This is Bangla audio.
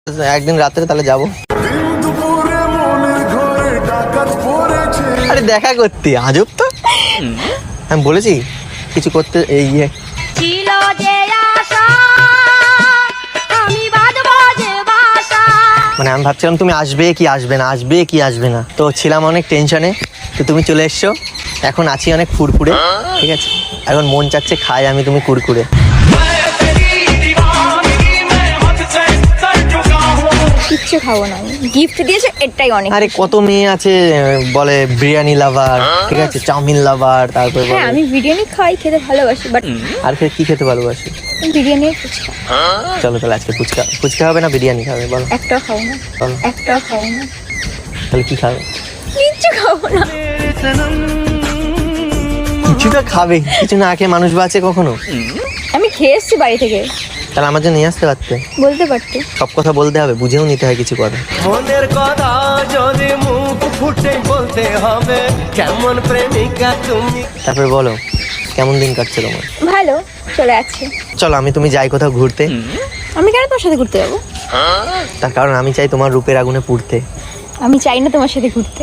একদিন রাত্রে তাহলে যাবো। আরে দেখা করতে আজব তো। আমি বলেছি কিছু করতে এই ছিল যে আশা আমি বাজবো যে বাসা। মানে আমি ভাবছিলাম তুমি আসবে কি আসবে না, আসবে কি আসবে না, তো ছিলাম অনেক টেনশনে। তো তুমি চলে এসছো, এখন আছি অনেক ফুরফুরে। ঠিক আছে, এখন মন চাচ্ছে খাই আমি তুমি কুরকুরে। কিচ্ছু খাবো না, আমি গিফট দিয়েছে এটাই অনেক। আরে কত মেয়ে আছে বলে বিরিয়ানি লাভার, ঠিক আছে, চাউমিন লাভার, তারপরে হ্যাঁ আমি বিরিয়ানি খাই, খেতে ভালোবাসি, বাট আর কি খেতে ভালোবাসি? বিরিয়ানি ফুচকা চলো তাহলে আজকে ফুচকা হবে না বিরিয়ানি খাবে বলো? একটাও খাবো না, বলো একটাও খাবো না, তাহলে কি খাবে? কিচ্ছু খাবো না। কিছু তো খাবে, কিছু না খেয়ে মানুষ বাঁচে কখনো? আমি খেয়ে এসছি বাড়ি থেকে। তাহলে আমার জন্য নিয়ে আসতে পারতে। বলতে পারতে। সব কথা বলতে হবে, বুঝেও নিতে হয় কিছু কথা। মনের কথা যদি মুখ ফুটে বলতে হবে, কেমন প্রেমিকা তুমি। তারপরে বলো কেমন দিন কাটছে তোমার? ভালো চলে যাচ্ছে। চলো তুমি যাই কোথাও ঘুরতে। আমি কেন তোমার সাথে ঘুরতে যাবো? তার কারণ আমি চাই তোমার রূপের আগুনে পুড়তে। আমি চাই না তোমার সাথে ঘুরতে।